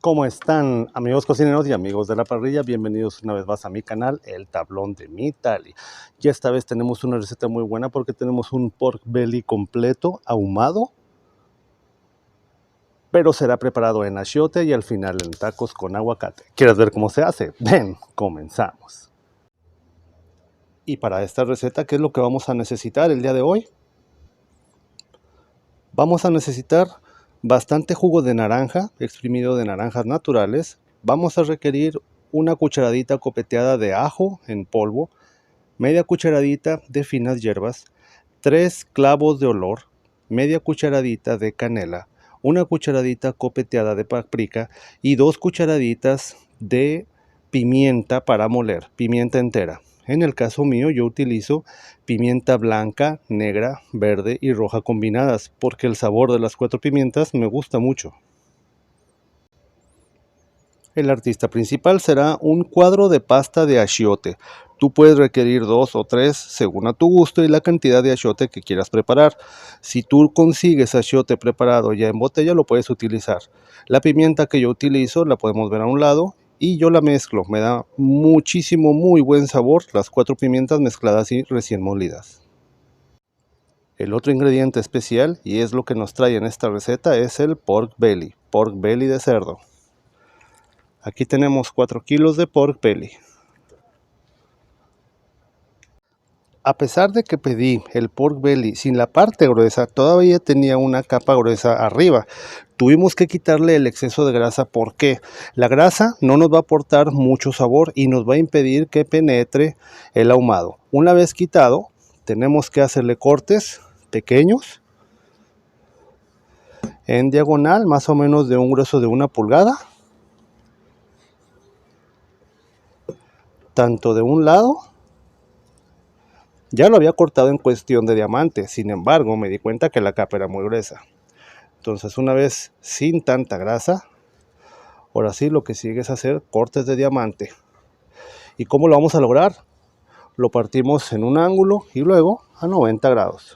¿Cómo están, amigos cocineros y amigos de la parrilla? Bienvenidos una vez más a mi canal, El Tablón de Mitali. Y esta vez tenemos una receta muy buena porque tenemos un pork belly completo, ahumado, pero será preparado en achiote y al final en tacos con aguacate. ¿Quieres ver cómo se hace? Ven, comenzamos. Y para esta receta, ¿qué es lo que vamos a necesitar el día de hoy? Vamos a necesitar bastante jugo de naranja, exprimido de naranjas naturales. Vamos a requerir una cucharadita copeteada de ajo en polvo, media cucharadita de finas hierbas, 3 clavos de olor, media cucharadita de canela, una cucharadita copeteada de paprika y 2 cucharaditas de pimienta para moler, pimienta entera. En el caso mío yo utilizo pimienta blanca, negra, verde y roja combinadas porque el sabor de las 4 pimientas me gusta mucho. El artista principal será un cuadro de pasta de achiote. Tú puedes requerir 2 o 3 según a tu gusto y la cantidad de achiote que quieras preparar. Si tú consigues achiote preparado ya en botella, lo puedes utilizar. La pimienta que yo utilizo la podemos ver a un lado y yo la mezclo. Me da muchísimo, muy buen sabor las 4 pimientas mezcladas y recién molidas. El otro ingrediente especial, y es lo que nos trae en esta receta, es el pork belly de cerdo. Aquí tenemos 4 kilos de pork belly. A pesar de que pedí el pork belly sin la parte gruesa, todavía tenía una capa gruesa arriba. Tuvimos que quitarle el exceso de grasa porque la grasa no nos va a aportar mucho sabor y nos va a impedir que penetre el ahumado. Una vez quitado, tenemos que hacerle cortes pequeños en diagonal, más o menos de un grueso de 1 pulgada, tanto de un lado. Ya lo había cortado en cuestión de diamante, sin embargo me di cuenta que la capa era muy gruesa. Entonces una vez sin tanta grasa, ahora sí lo que sigue es hacer cortes de diamante. ¿Y cómo lo vamos a lograr? Lo partimos en un ángulo y luego a 90 grados.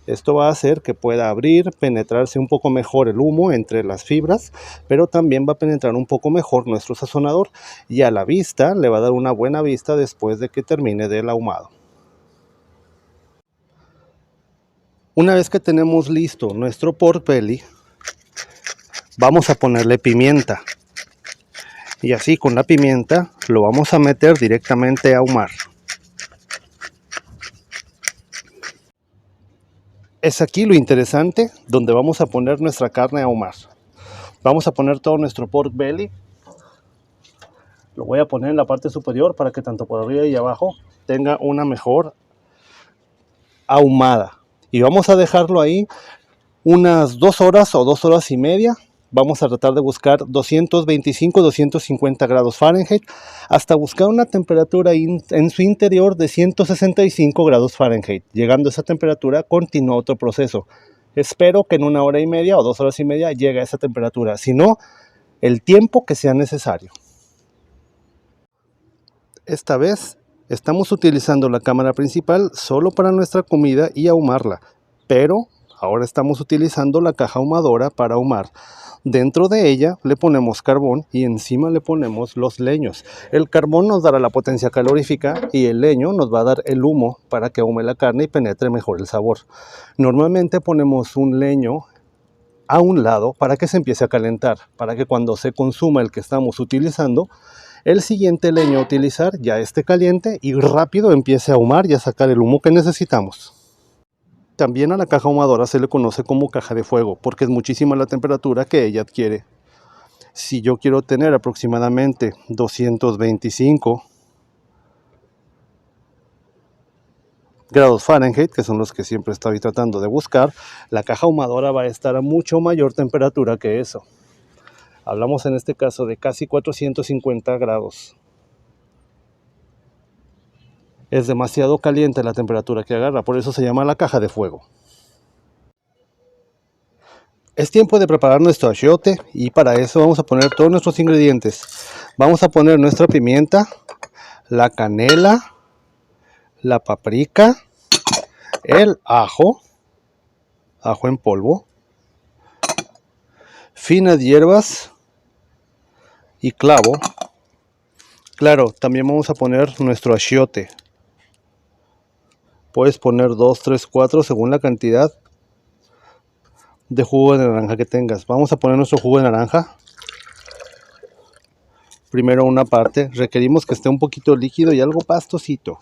Esto va a hacer que pueda abrir, penetrarse un poco mejor el humo entre las fibras, pero también va a penetrar un poco mejor nuestro sazonador y a la vista le va a dar una buena vista después de que termine del ahumado. Una vez que tenemos listo nuestro pork belly, vamos a ponerle pimienta. Y así con la pimienta lo vamos a meter directamente a ahumar. Es aquí lo interesante donde vamos a poner nuestra carne a ahumar. Vamos a poner todo nuestro pork belly. Lo voy a poner en la parte superior para que tanto por arriba y abajo tenga una mejor ahumada. Y vamos a dejarlo ahí unas 2 horas o 2 horas y media. Vamos a tratar de buscar 225-250 grados Fahrenheit hasta buscar una temperatura en su interior de 165 grados Fahrenheit. Llegando a esa temperatura, continúa otro proceso. Espero que en 1 hora y media o 2 horas y media llegue a esa temperatura, si no, el tiempo que sea necesario. Esta vez estamos utilizando la cámara principal solo para nuestra comida y ahumarla, pero ahora estamos utilizando la caja ahumadora para ahumar. Dentro de ella le ponemos carbón y encima le ponemos los leños. El carbón nos dará la potencia calorífica y el leño nos va a dar el humo para que ahume la carne y penetre mejor el sabor. Normalmente ponemos un leño a un lado para que se empiece a calentar, para que cuando se consuma el que estamos utilizando, el siguiente leño a utilizar ya esté caliente y rápido empiece a ahumar y a sacar el humo que necesitamos. También a la caja ahumadora se le conoce como caja de fuego porque es muchísima la temperatura que ella adquiere. Si yo quiero tener aproximadamente 225 grados Fahrenheit, que son los que siempre estoy tratando de buscar, la caja ahumadora va a estar a mucho mayor temperatura que eso. Hablamos en este caso de casi 450 grados. Es demasiado caliente la temperatura que agarra, por eso se llama la caja de fuego. Es tiempo de preparar nuestro achiote y para eso vamos a poner todos nuestros ingredientes. Vamos a poner nuestra pimienta, la canela, la paprika, el ajo en polvo, finas hierbas y clavo. Claro, también vamos a poner nuestro achiote. Puedes poner 2, 3, 4 según la cantidad de jugo de naranja que tengas. Vamos a poner nuestro jugo de naranja. Primero una parte. Requerimos que esté un poquito líquido y algo pastosito.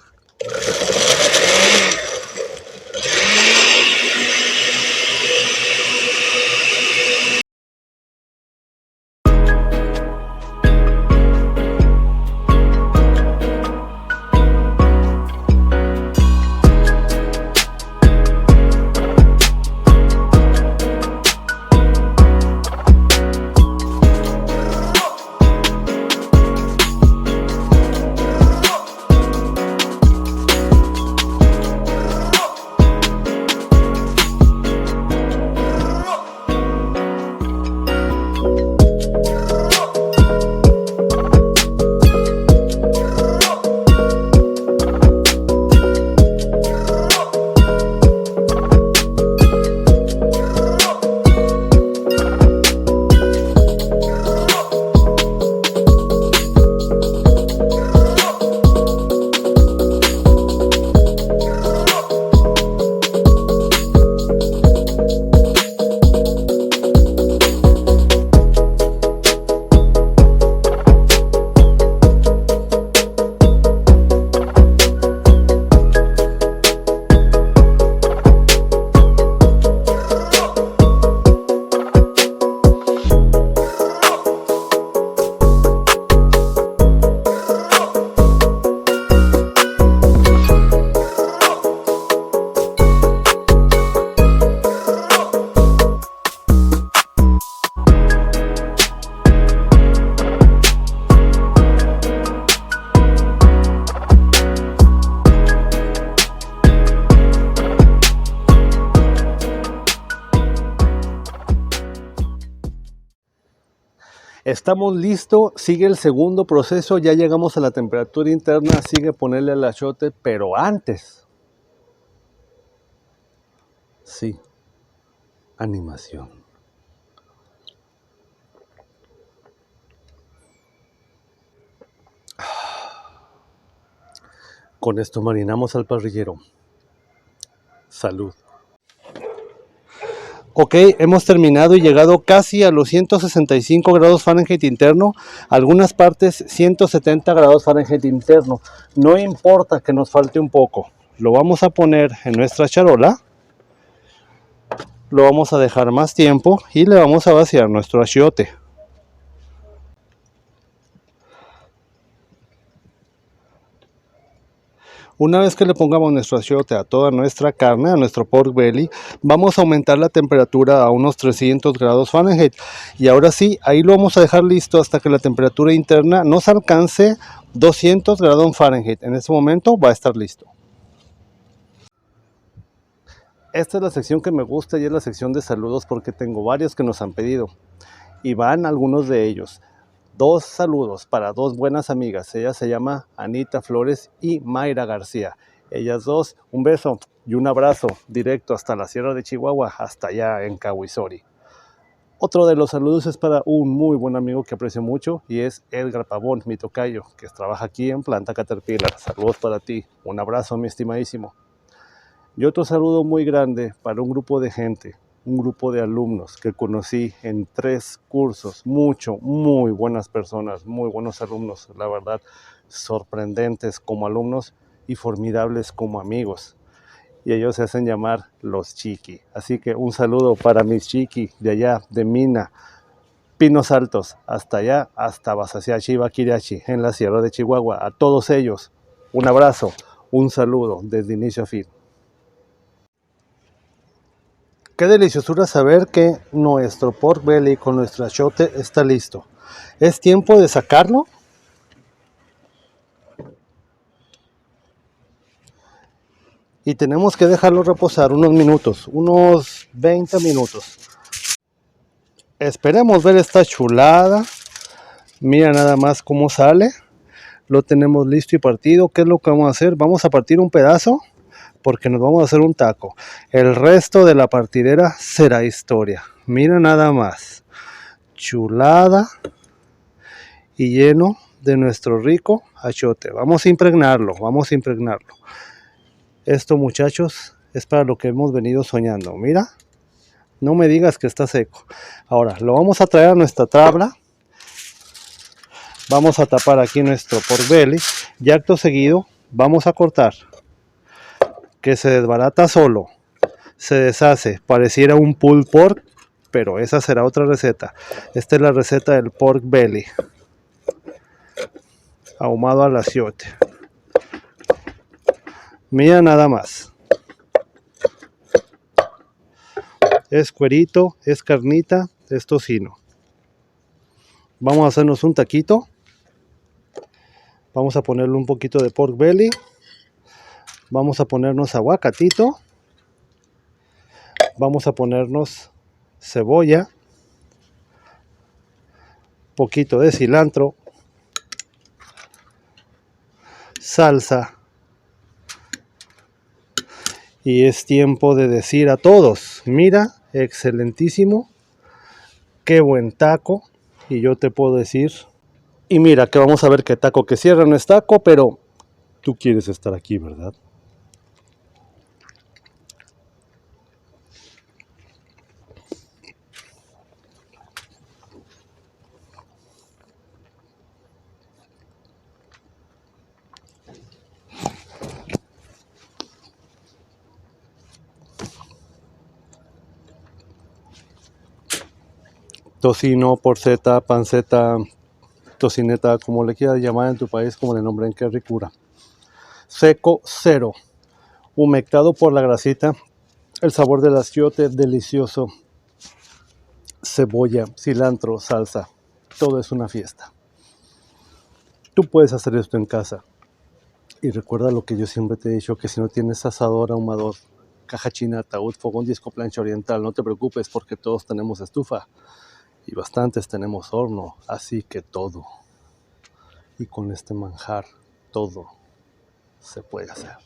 Estamos listos, sigue el segundo proceso, ya llegamos a la temperatura interna, sigue ponerle el achiote, pero antes, sí, animación. Con esto marinamos al parrillero. Salud. Ok, hemos terminado y llegado casi a los 165 grados Fahrenheit interno, algunas partes 170 grados Fahrenheit interno. No importa que nos falte un poco, lo vamos a poner en nuestra charola, lo vamos a dejar más tiempo y le vamos a vaciar nuestro achiote. Una vez que le pongamos nuestro achiote a toda nuestra carne, a nuestro pork belly, vamos a aumentar la temperatura a unos 300 grados Fahrenheit. Y ahora sí, ahí lo vamos a dejar listo hasta que la temperatura interna nos alcance 200 grados Fahrenheit. En ese momento va a estar listo. Esta es la sección que me gusta y es la sección de saludos porque tengo varios que nos han pedido. Y van algunos de ellos. 2 saludos para 2 buenas amigas. Ella se llama Anita Flores y Mayra García. Ellas dos, un beso y un abrazo directo hasta la Sierra de Chihuahua, hasta allá en Cahuizori. Otro de los saludos es para un muy buen amigo que aprecio mucho y es Edgar Pavón, mi tocayo, que trabaja aquí en Planta Caterpillar. Saludos para ti. Un abrazo, mi estimadísimo. Y otro saludo muy grande para un grupo de gente, un grupo de alumnos que conocí en 3 cursos, muy buenas personas, muy buenos alumnos, la verdad, sorprendentes como alumnos y formidables como amigos. Y ellos se hacen llamar los Chiqui. Así que un saludo para mis Chiqui de allá, de Mina, Pinos Altos, hasta allá, hasta Basasiachi y Bakiriachi, en la Sierra de Chihuahua. A todos ellos, un abrazo, un saludo desde inicio a fin. Qué deliciosura saber que nuestro pork belly con nuestro achiote está listo. Es tiempo de sacarlo. Y tenemos que dejarlo reposar unos minutos, unos 20 minutos. Esperemos ver esta chulada. Mira nada más cómo sale. Lo tenemos listo y partido. ¿Qué es lo que vamos a hacer? Vamos a partir un pedazo porque nos vamos a hacer un taco. El resto de la partidera será historia. Mira nada más. chulada y lleno de nuestro rico achiote. Vamos a impregnarlo, vamos a impregnarlo. Esto, muchachos, es para lo que hemos venido soñando. Mira, no me digas que está seco. Ahora lo vamos a traer a nuestra tabla. Vamos a tapar aquí nuestro pork belly y acto seguido vamos a cortar, que se desbarata solo, se deshace, pareciera un pulled pork, pero esa será otra receta. Esta es la receta del pork belly ahumado al achiote. Mira nada más, es cuerito, es carnita, es tocino. Vamos a hacernos un taquito. Vamos a ponerle un poquito de pork belly. Vamos a ponernos aguacatito. Vamos a ponernos cebolla. Poquito de cilantro. Salsa. Y es tiempo de decir a todos: mira, excelentísimo. Qué buen taco. Y yo te puedo decir: y mira, que vamos a ver qué taco que cierra no es taco, pero tú quieres estar aquí, ¿verdad? Tocino, porceta, panceta, tocineta, como le quieras llamar en tu país, como le nombren, qué ricura. Seco, cero. Humectado por la grasita. El sabor del achiote, delicioso. Cebolla, cilantro, salsa. Todo es una fiesta. Tú puedes hacer esto en casa. Y recuerda lo que yo siempre te he dicho, que si no tienes asador, ahumador, caja china, ataúd, fogón, disco, plancha oriental, no te preocupes porque todos tenemos estufa. Y bastantes tenemos horno, así que todo. Y con este manjar, todo se puede hacer.